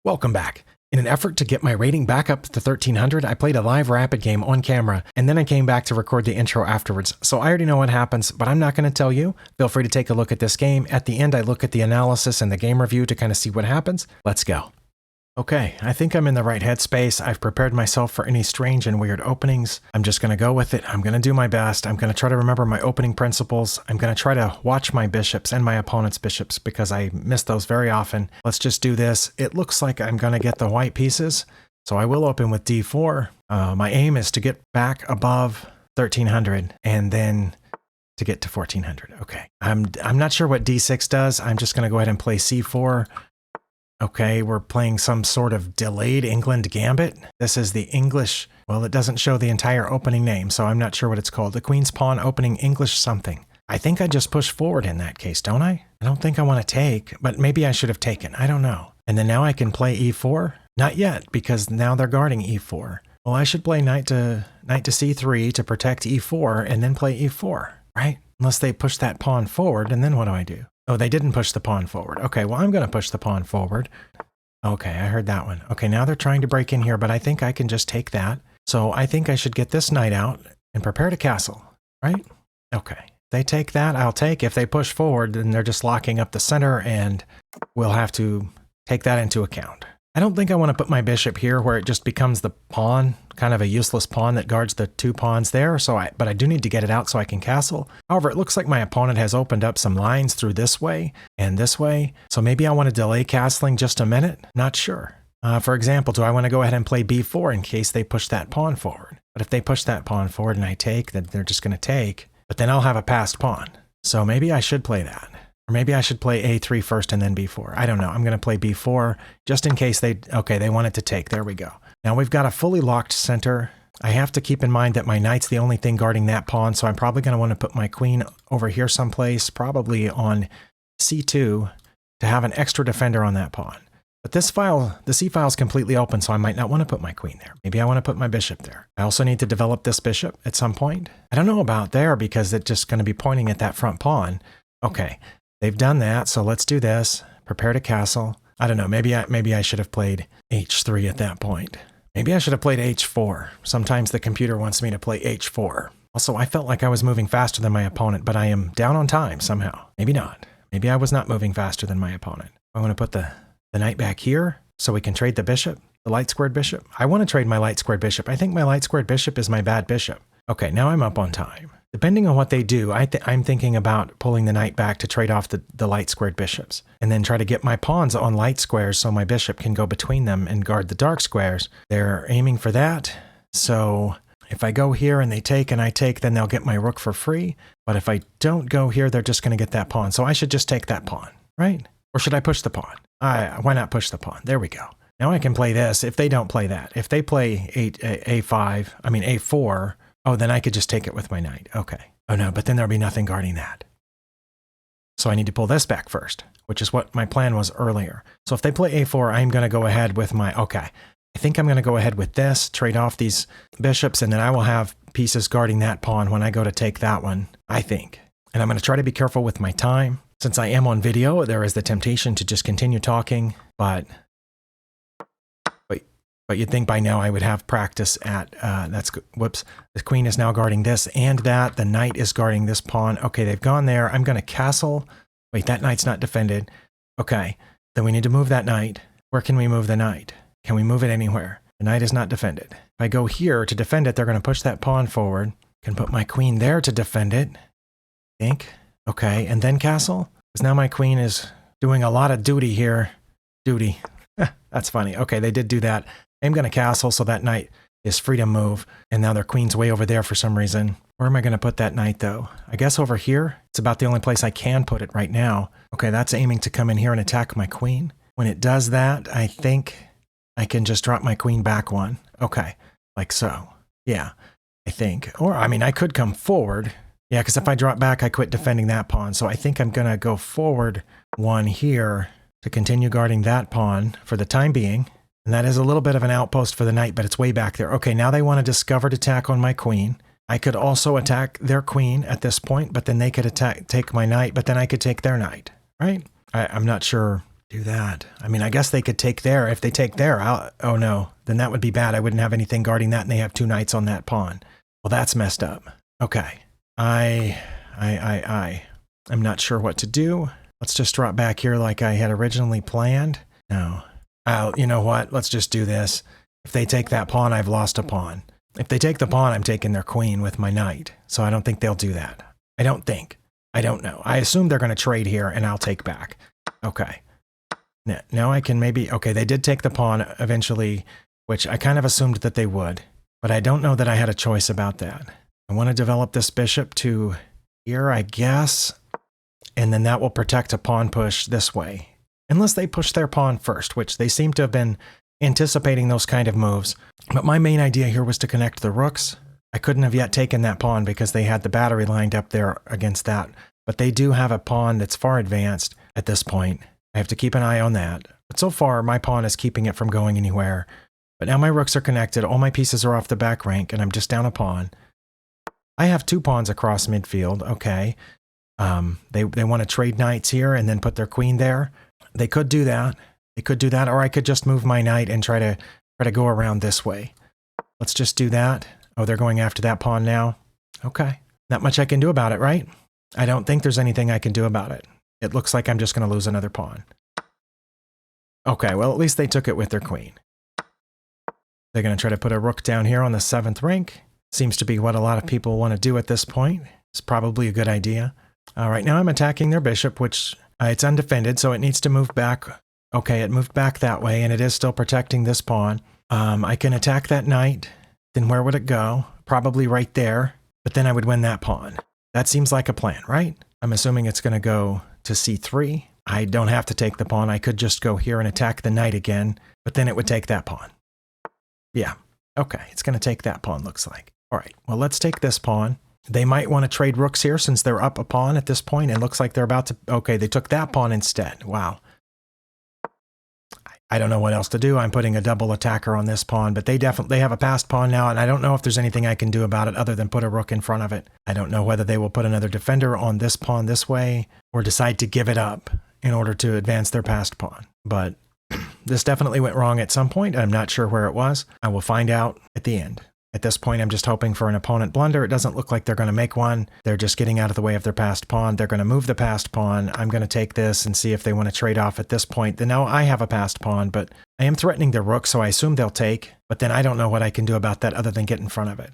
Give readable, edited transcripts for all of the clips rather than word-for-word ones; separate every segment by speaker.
Speaker 1: Welcome back. In an effort to get my rating back up to 1300, I played a live rapid game on camera, and then I came back to record the intro afterwards. So I already know what happens, but I'm not going to tell you. Feel free to take a look at this game. At the end, I look at the analysis and the game review to kind of see what happens. Let's go. Okay, I think I'm in the right headspace. I've prepared myself for any strange and weird openings. I'm just going to go with it. I'm going to do my best. I'm going to try to remember my opening principles. I'm going to try to watch my bishops and my opponent's bishops because I miss those very often. Let's just do this. It looks like I'm going to get the white pieces, so I will open with d4. My aim is to get back above 1300 and then to get to 1400. Okay, I'm not sure what d6 does. I'm just going to go ahead and play c4. Okay, we're playing some sort of delayed England gambit. This is the English, well, it doesn't show the entire opening name, so I'm not sure what it's called. The Queen's Pawn opening English something. I think I just push forward in that case, don't I? I don't think I want to take, but maybe I should have taken. I don't know. And then now I can play e4? Not yet, because now they're guarding e4. Well, I should play knight to c3 to protect e4 and then play e4, right? Unless they push that pawn forward, and then what do I do? Oh, they didn't push the pawn forward. Okay, well, I'm going to push the pawn forward. Okay, I heard that one. Okay, now they're trying to break in here, but I think I can just take that. So I think I should get this knight out and prepare to castle, right? Okay, if they take that, I'll take. If they push forward, then they're just locking up the center, and we'll have to take that into account. I don't think I want to put my bishop here where it just becomes the pawn, kind of a useless pawn that guards the two pawns there. But I do need to get it out so I can castle. However, it looks like my opponent has opened up some lines through this way and this way. So maybe I want to delay castling just a minute. Not sure. For example, do I want to go ahead and play b4 in case they push that pawn forward? But if they push that pawn forward and I take, then they're just going to take. But then I'll have a passed pawn. So maybe I should play that. Or maybe I should play a3 first and then b4. I don't know. I'm going to play b4 just in case they wanted to take. There we go. Now we've got a fully locked center. I have to keep in mind that my knight's the only thing guarding that pawn, so I'm probably going to want to put my queen over here someplace, probably on c2, to have an extra defender on that pawn. But this file, the c file is completely open, so I might not want to put my queen there. Maybe I want to put my bishop there. I also need to develop this bishop at some point. I don't know about there because it's just going to be pointing at that front pawn. Okay. They've done that, so let's do this. Prepare to castle. I don't know, maybe I should have played h3 at that point. Maybe I should have played h4. Sometimes the computer wants me to play h4. Also, I felt like I was moving faster than my opponent, but I am down on time somehow. Maybe not. Maybe I was not moving faster than my opponent. I want to put the knight back here so we can trade the bishop, the light squared bishop. I want to trade my light squared bishop. I think my light squared bishop is my bad bishop. Okay, now I'm up on time. Depending on what they do, I'm thinking about pulling the knight back to trade off the light squared bishops, and then try to get my pawns on light squares so my bishop can go between them and guard the dark squares. They're aiming for that, so if I go here and they take and I take, then they'll get my rook for free, but if I don't go here, they're just going to get that pawn, so I should just take that pawn, right? Or should I push the pawn? Why not push the pawn? There we go. Now I can play this if they don't play that. If they play a4, oh, then I could just take it with my knight. Okay. Oh no, but then there'll be nothing guarding that. So I need to pull this back first, which is what my plan was earlier. So if they play a4, I'm going to go ahead with okay. I think I'm going to go ahead with this, trade off these bishops, and then I will have pieces guarding that pawn when I go to take that one, I think. And I'm going to try to be careful with my time. Since I am on video, there is the temptation to just continue talking, but you'd think by now I would have practice at, whoops, the queen is now guarding this and that, the knight is guarding this pawn. Okay, they've gone there. I'm going to castle. Wait, that knight's not defended. Okay, then we need to move that knight. Where can we move the knight? Can we move it anywhere? The knight is not defended. If I go here to defend it, they're going to push that pawn forward. Can put my queen there to defend it, I think. Okay, and then castle? Because now my queen is doing a lot of duty here. Duty. That's funny. Okay, they did do that. I'm going to castle so that knight is free to move, and now their queen's way over there for some reason. Where am I going to put that knight, though? I guess over here? It's about the only place I can put it right now. Okay, that's aiming to come in here and attack my queen. When it does that, I think I can just drop my queen back one. Okay, like so. Yeah, I think. Or, I mean, I could come forward. Yeah, because if I drop back, I quit defending that pawn. So I think I'm going to go forward one here to continue guarding that pawn for the time being. And that is a little bit of an outpost for the knight, but it's way back there. Okay, now they want a discovered attack on my queen. I could also attack their queen at this point, but then they could take my knight, but then I could take their knight, right? I'm not sure Do that. I mean, I guess they could take there. If they take there, oh no, then that would be bad. I wouldn't have anything guarding that, and they have 2 knights on that pawn. Well, that's messed up. Okay. I'm not sure what to do. Let's just drop back here like I had originally planned. No. You know what? Let's just do this. If they take that pawn, I've lost a pawn. If they take the pawn, I'm taking their queen with my knight. So I don't think they'll do that. I don't think. I don't know. I assume they're going to trade here and I'll take back. Okay. Now I can maybe... Okay, they did take the pawn eventually, which I kind of assumed that they would. But I don't know that I had a choice about that. I want to develop this bishop to here, I guess. And then that will protect a pawn push this way. Unless they push their pawn first, which they seem to have been anticipating those kind of moves. But my main idea here was to connect the rooks. I couldn't have yet taken that pawn because they had the battery lined up there against that. But they do have a pawn that's far advanced at this point. I have to keep an eye on that. But so far, my pawn is keeping it from going anywhere. But now my rooks are connected, all my pieces are off the back rank, and I'm just down a pawn. I have 2 pawns across midfield, okay. They want to trade knights here and then put their queen there. They could do that. They could do that, or I could just move my knight and try to go around this way. Let's just do that. Oh, they're going after that pawn now. Okay. Not much I can do about it, right? I don't think there's anything I can do about it. It looks like I'm just going to lose another pawn. Okay, well, at least they took it with their queen. They're going to try to put a rook down here on the 7th rank. Seems to be what a lot of people want to do at this point. It's probably a good idea. All right, now I'm attacking their bishop, which it's undefended, so it needs to move back. Okay, it moved back that way, and it is still protecting this pawn. I can attack that knight. Then where would it go? Probably right there, but then I would win that pawn. That seems like a plan, right? I'm assuming it's going to go to c3. I don't have to take the pawn. I could just go here and attack the knight again, but then it would take that pawn. Yeah, okay, it's going to take that pawn, looks like. All right, well, let's take this pawn. They might want to trade rooks here since they're up a pawn at this point. It looks like they're about to... Okay, they took that pawn instead. Wow. I don't know what else to do. I'm putting a double attacker on this pawn, but they have a passed pawn now, and I don't know if there's anything I can do about it other than put a rook in front of it. I don't know whether they will put another defender on this pawn this way or decide to give it up in order to advance their passed pawn. But this definitely went wrong at some point. I'm not sure where it was. I will find out at the end. At this point, I'm just hoping for an opponent blunder. It doesn't look like they're going to make one. They're just getting out of the way of their passed pawn. They're going to move the passed pawn. I'm going to take this and see if they want to trade off at this point. Then now I have a passed pawn, but I am threatening their rook, so I assume they'll take. But then I don't know what I can do about that other than get in front of it.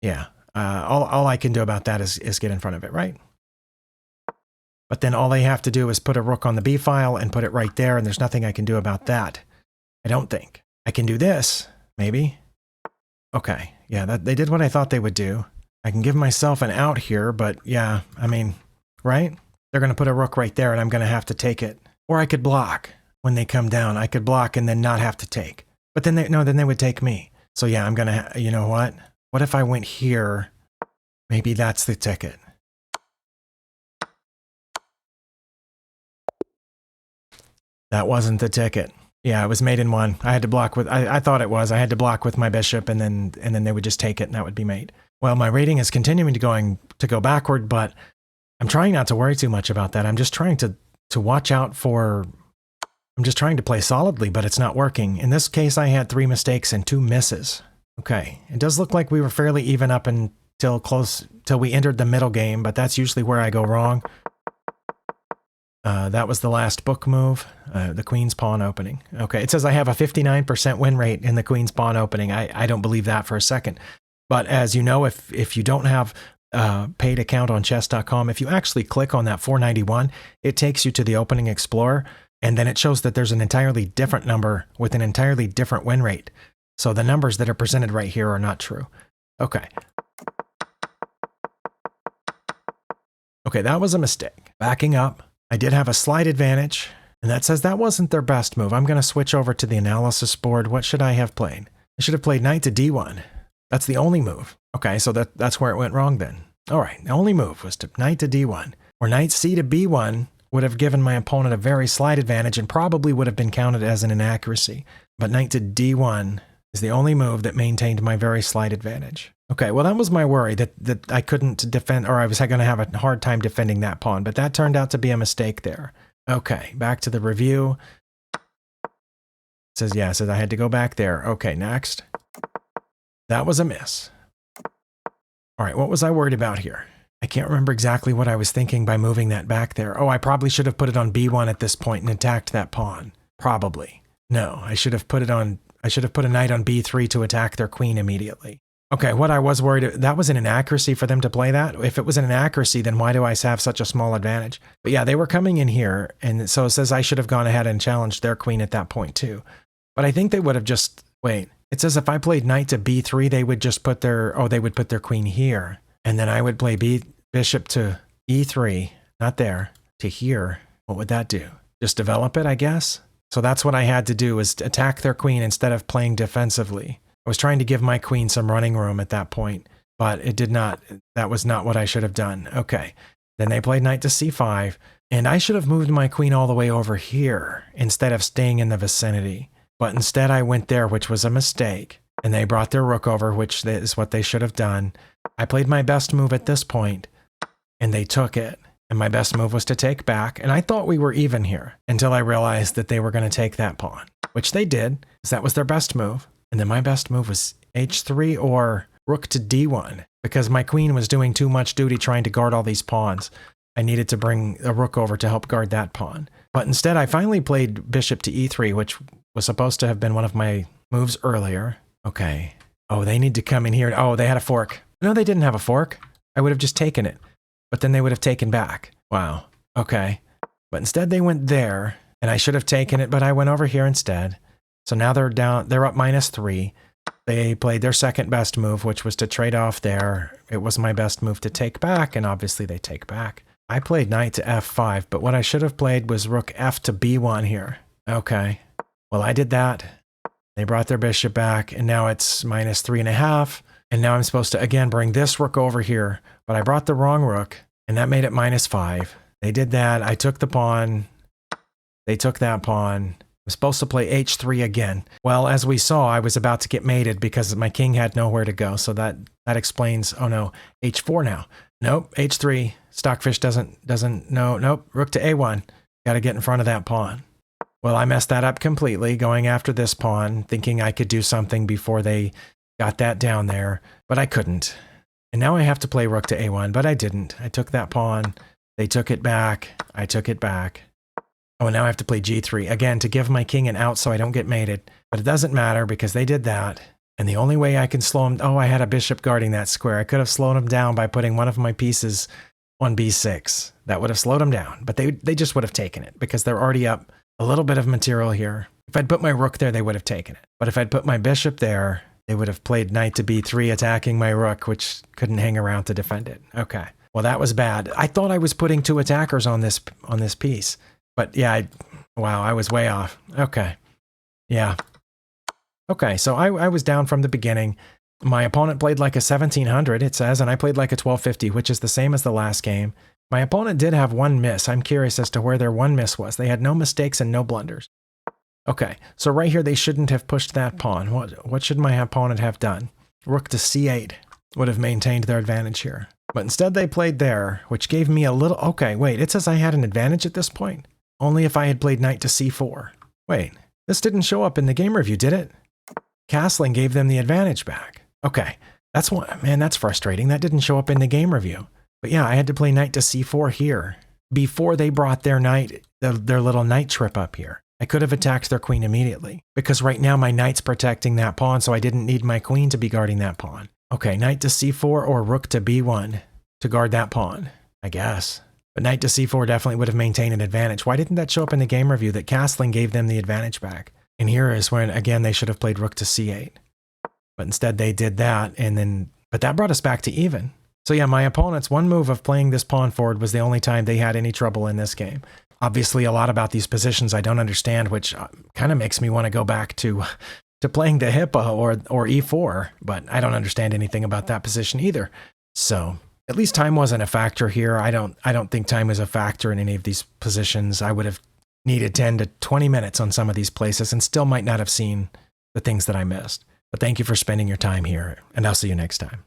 Speaker 1: Yeah, all I can do about that is get in front of it, right? But then all they have to do is put a rook on the b file and put it right there, and there's nothing I can do about that. I don't think. I can do this, maybe. Okay, yeah, they did what I thought they would do. I can give myself an out here, but yeah, I mean, right? They're going to put a rook right there, and I'm going to have to take it. Or I could block when they come down. I could block and then not have to take. But then they would take me. So yeah, I'm going to, you know what? What if I went here? Maybe that's the ticket. That wasn't the ticket. Yeah, it was mate in 1. I had to block with, I thought it was. I had to block with my bishop, and then they would just take it, and that would be mate. Well, my rating is continuing to go backward, but I'm trying not to worry too much about that. I'm just trying to watch out for, I'm just trying to play solidly, but it's not working. In this case, I had 3 mistakes and 2 misses. Okay, it does look like we were fairly even up until we entered the middle game, but that's usually where I go wrong. That was the last book move, the queen's pawn opening. Okay, it says I have a 59% win rate in the queen's pawn opening. I don't believe that for a second. But as you know, if you don't have a paid account on chess.com, if you actually click on that 491, it takes you to the opening explorer, and then it shows that there's an entirely different number with an entirely different win rate. So the numbers that are presented right here are not true. Okay. Okay, that was a mistake. Backing up. I did have a slight advantage, and that says that wasn't their best move. I'm going to switch over to the analysis board. What should I have played? I should have played knight to d1. That's the only move. Okay, so that's where it went wrong then. All right, the only move was to knight to d1, or knight c to b1 would have given my opponent a very slight advantage and probably would have been counted as an inaccuracy. But knight to d1 is the only move that maintained my very slight advantage. Okay, well, that was my worry, that I couldn't defend, or I was going to have a hard time defending that pawn, but that turned out to be a mistake there. Okay, back to the review. It says, yeah, it says I had to go back there. Okay, next. That was a miss. All right, what was I worried about here? I can't remember exactly what I was thinking by moving that back there. Oh, I probably should have put it on b1 at this point and attacked that pawn. Probably. No, I should have put a knight on b3 to attack their queen immediately. Okay, what I was worried, that was an inaccuracy for them to play that. If it was an inaccuracy, then why do I have such a small advantage? But yeah, they were coming in here, and so it says I should have gone ahead and challenged their queen at that point too. But I think they would have just, wait, it says if I played knight to b3, they would just put their, they would put their queen here. And then I would play bishop to e3, not there, to here. What would that do? Just develop it, I guess? So that's what I had to do, was attack their queen instead of playing defensively. I was trying to give my queen some running room at that point, but it did not. That was not what I should have done. Okay. Then they played knight to c5, and I should have moved my queen all the way over here instead of staying in the vicinity. But instead I went there, which was a mistake, and they brought their rook over, which is what they should have done. I played my best move at this point, and they took it. And my best move was to take back, and I thought we were even here until I realized that they were going to take that pawn, which they did, because that was their best move. And then my best move was h3 or rook to d1, because my queen was doing too much duty trying to guard all these pawns. I needed to bring a rook over to help guard that pawn. But instead, I finally played bishop to e3, which was supposed to have been one of my moves earlier. Okay. Oh, they need to come in here. Oh, they had a fork. No, they didn't have a fork. I would have just taken it. But then they would have taken back. Wow. Okay. But instead they went there, and I should have taken it, but I went over here instead. So now they're down, they're up -3. They played their second best move, which was to trade off there. It was my best move to take back, and obviously they take back. I played knight to f5, but what I should have played was rook f to b1 here. Okay. Well, I did that. They brought their bishop back, and now it's -3.5. And now I'm supposed to, again, bring this rook over here, but I brought the wrong rook, and that made it -5. They did that. I took the pawn. They took that pawn. I'm supposed to play h3 again. Well, as we saw, I was about to get mated because my king had nowhere to go, so that explains, oh no, h4 now. Nope, h3. Stockfish doesn't, nope, rook to a1. Got to get in front of that pawn. Well, I messed that up completely, going after this pawn, thinking I could do something before they got that down there, but I couldn't. And now I have to play rook to a1, but I didn't. I took that pawn. They took it back. I took it back. Oh, and now I have to play g3, again, to give my king an out so I don't get mated. But it doesn't matter because they did that. And the only way I can slow him... Oh, I had a bishop guarding that square. I could have slowed him down by putting one of my pieces on b6. That would have slowed him down. But they just would have taken it because they're already up a little bit of material here. If I'd put my rook there, they would have taken it. But if I'd put my bishop there, they would have played knight to b3, attacking my rook, which couldn't hang around to defend it. Okay. Well, that was bad. I thought I was putting 2 attackers on this piece. But yeah, wow, I was way off. Okay. Yeah. Okay, so I was down from the beginning. My opponent played like a 1700, it says, and I played like a 1250, which is the same as the last game. My opponent did have one miss. I'm curious as to where their one miss was. They had no mistakes and no blunders. Okay, so right here, they shouldn't have pushed that pawn. What should my opponent have done? Rook to c8 would have maintained their advantage here. But instead, they played there, which gave me a little... Okay, wait, it says I had an advantage at this point? Only if I had played knight to c4. Wait, this didn't show up in the game review, did it? Castling gave them the advantage back. Okay, that's one... Man, that's frustrating. That didn't show up in the game review. But yeah, I had to play knight to c4 here before they brought their knight, their little knight trip up here. I could have attacked their queen immediately because right now my knight's protecting that pawn, so I didn't need my queen to be guarding that pawn. Okay, knight to c4 or rook to b1 to guard that pawn, I guess. But knight to c4 definitely would have maintained an advantage. Why didn't that show up in the game review that castling gave them the advantage back? And here is when, again, they should have played rook to c8. But instead they did that, and then... But that brought us back to even. So yeah, my opponent's one move of playing this pawn forward was the only time they had any trouble in this game. Obviously, a lot about these positions I don't understand, which kind of makes me want to go back to playing the hippo or e4, but I don't understand anything about that position either. So... At least time wasn't a factor here. I don't think time is a factor in any of these positions. I would have needed 10 to 20 minutes on some of these places and still might not have seen the things that I missed. But thank you for spending your time here, and I'll see you next time.